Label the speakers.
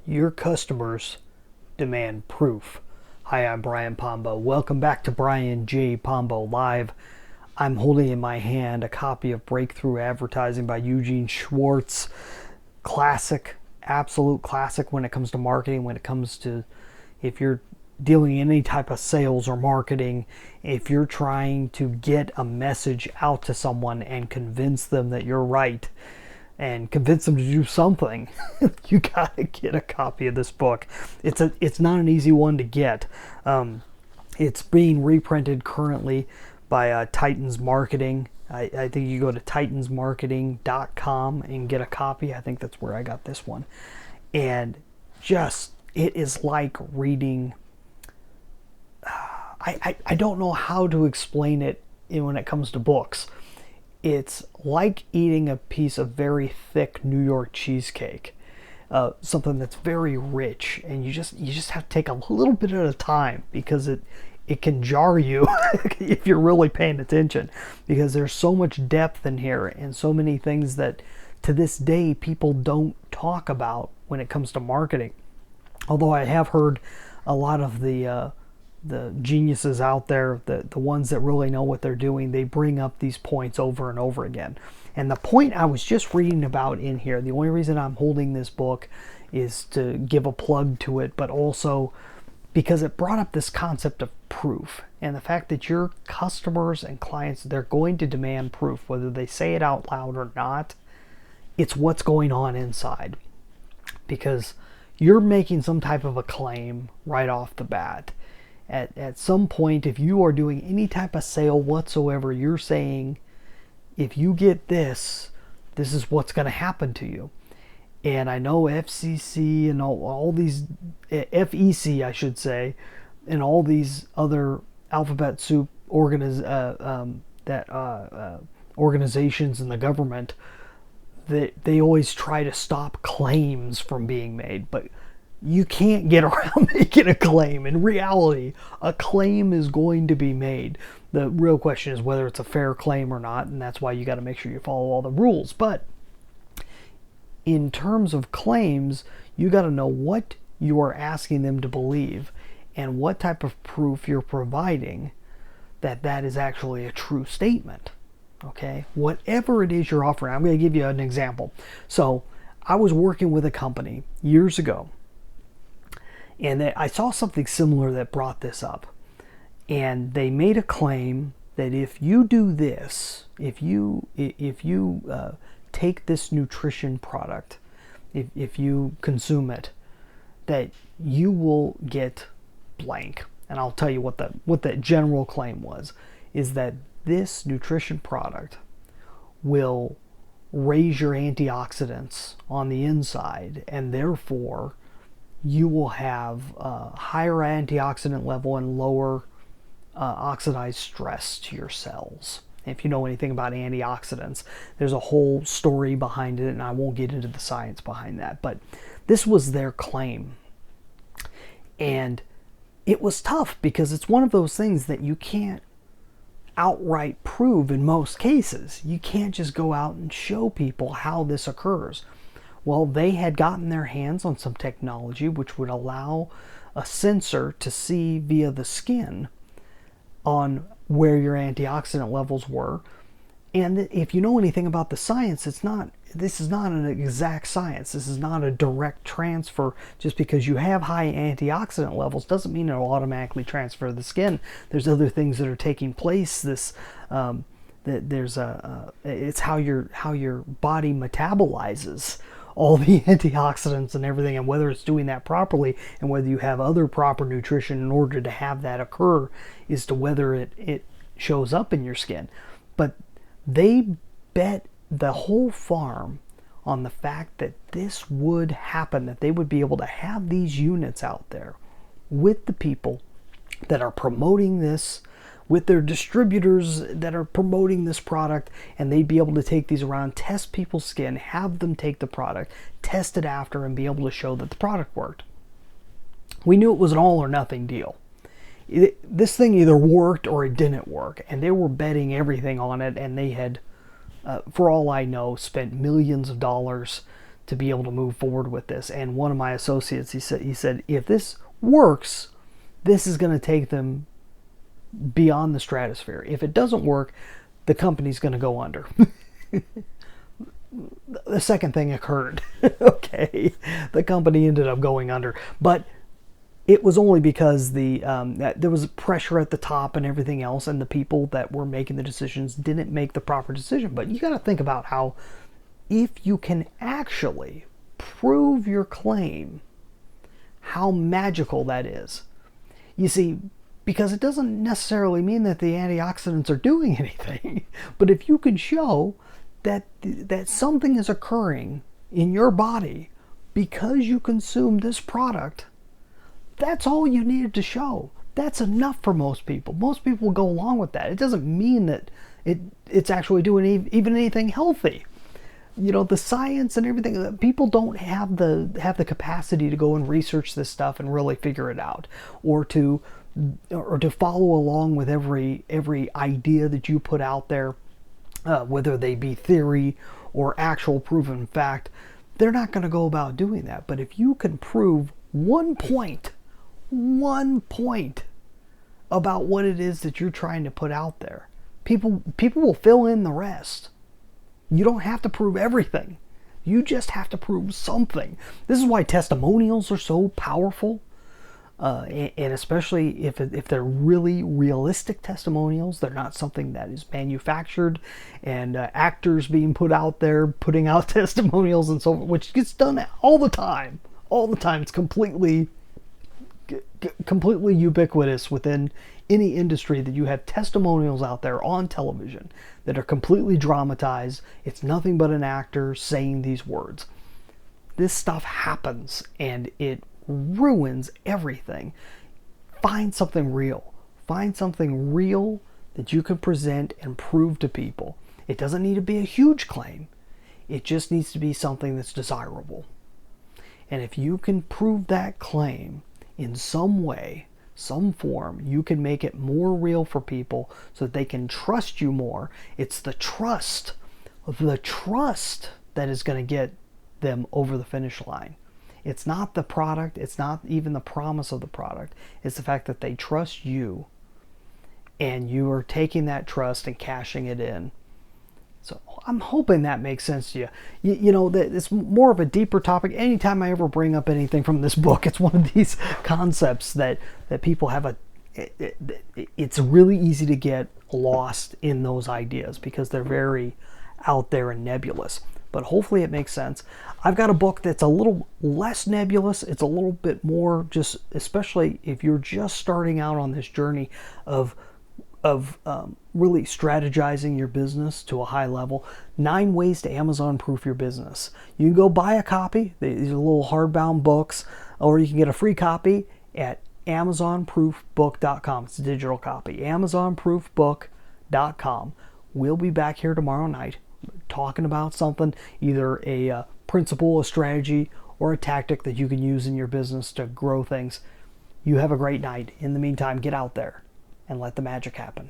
Speaker 1: Your customers demand proof. Hi, I'm Brian Pombo. Welcome back to Brian J. Pombo Live. I'm holding in my hand a copy of Breakthrough Advertising by Eugene Schwartz. Classic, absolute classic when it comes to marketing, when it comes to if you're dealing in any type of sales or marketing, if you're trying to get a message out to someone and convince them that you're right and convince them to do something, you gotta get a copy of this book. It's not an easy one to get. It's being reprinted currently by Titans Marketing. I think you go to titansmarketing.com and get a copy. I think that's where I got this one. And just, it is like reading, I don't know how to explain it when it comes to books. It's like eating a piece of very thick New York cheesecake, something that's very rich, and you just have to take a little bit at a time because it can jar you if you're really paying attention, because there's so much depth in here and so many things that to this day people don't talk about when it comes to marketing. Although I have heard a lot of the geniuses out there, the ones that really know what they're doing, they bring up these points over and over again. And the point I was just reading about in here, the only reason I'm holding this book is to give a plug to it, but also because it brought up this concept of proof and the fact that your customers and clients, they're going to demand proof, whether they say it out loud or not. It's what's going on inside, because you're making some type of a claim right off the bat. At some point, if you are doing any type of sale whatsoever, you're saying, if you get this, this is what's going to happen to you. And I know FCC and all these, FEC I should say, and all these other alphabet soup organizations in the government, they always try to stop claims from being made, but you can't get around making a claim. In reality, a claim is going to be made. The real question is whether it's a fair claim or not, and that's why you got to make sure you follow all the rules. But in terms of claims, you got to know what you are asking them to believe and what type of proof you're providing that that is actually a true statement. Okay? Whatever it is you're offering. I'm going to give you an example. So I was working with a company years ago, and I saw something similar that brought this up. And they made a claim that if you do this, if you take this nutrition product, if you consume it, that you will get blank. And I'll tell you what that general claim was, is that this nutrition product will raise your antioxidants on the inside, and therefore you will have a higher antioxidant level and lower oxidized stress to your cells. If you know anything about antioxidants, there's a whole story behind it, and I won't get into the science behind that. But this was their claim. And it was tough because it's one of those things that you can't outright prove in most cases. You can't just go out and show people how this occurs. Well, they had gotten their hands on some technology which would allow a sensor to see via the skin on where your antioxidant levels were. And if you know anything about the science, this is not an exact science. This is not a direct transfer. Just because you have high antioxidant levels doesn't mean it'll automatically transfer to the skin. There's other things that are taking place. It's how your body metabolizes all the antioxidants and everything, and whether it's doing that properly and whether you have other proper nutrition in order to have that occur is to whether it shows up in your skin. But they bet the whole farm on the fact that this would happen, that they would be able to have these units out there with the people that are promoting this, with their distributors that are promoting this product, and they'd be able to take these around, test people's skin, have them take the product, test it after, and be able to show that the product worked. We knew it was an all or nothing deal. This thing either worked or it didn't work, and they were betting everything on it, and they had, for all I know, spent millions of dollars to be able to move forward with this. And one of my associates, he said, if this works, this is going to take them beyond the stratosphere. If it doesn't work, the company's going to go under. The second thing occurred. Okay, the company ended up going under, but it was only because there was pressure at the top and everything else, and the people that were making the decisions didn't make the proper decision. But you got to think about how, if you can actually prove your claim, how magical that is. You see, because it doesn't necessarily mean that the antioxidants are doing anything, but if you can show that something is occurring in your body because you consume this product, that's all you needed to show. That's enough for most people. Most people will go along with that. It doesn't mean that it's actually doing even anything healthy. You know, the science and everything, people don't have the capacity to go and research this stuff and really figure it out, or to follow along with every idea that you put out there, whether they be theory or actual proven fact. They're not going to go about doing that. But if you can prove one point about what it is that you're trying to put out there, people will fill in the rest. You don't have to prove everything. You just have to prove something. This is why testimonials are so powerful. And especially if they're really realistic testimonials, they're not something that is manufactured and actors being put out there putting out testimonials and so on, which gets done all the time. It's completely ubiquitous within any industry that you have testimonials out there on television that are completely dramatized. It's nothing but an actor saying these words. This stuff happens and it ruins everything. Find something real. Find something real that you can present and prove to people. It doesn't need to be a huge claim. It just needs to be something that's desirable. And if you can prove that claim in some way, some form, you can make it more real for people so that they can trust you more. It's the trust that is going to get them over the finish line. It's not the product. It's not even the promise of the product. It's the fact that they trust you, and you are taking that trust and cashing it in. So I'm hoping that makes sense to you. You know, that it's more of a deeper topic. Anytime I ever bring up anything from this book, it's one of these concepts that people have it's really easy to get lost in those ideas because they're very out there and nebulous. But hopefully it makes sense. I've got a book that's a little less nebulous. It's a little bit more just, especially if you're just starting out on this journey of really strategizing your business to a high level. 9 ways to Amazon proof your business. You can go buy a copy. These are little hardbound books, or you can get a free copy at AmazonProofBook.com. It's a digital copy. AmazonProofBook.com. We'll be back here tomorrow night talking about something, either a principle, a strategy, or a tactic that you can use in your business to grow things. You have a great night. In the meantime, get out there and let the magic happen.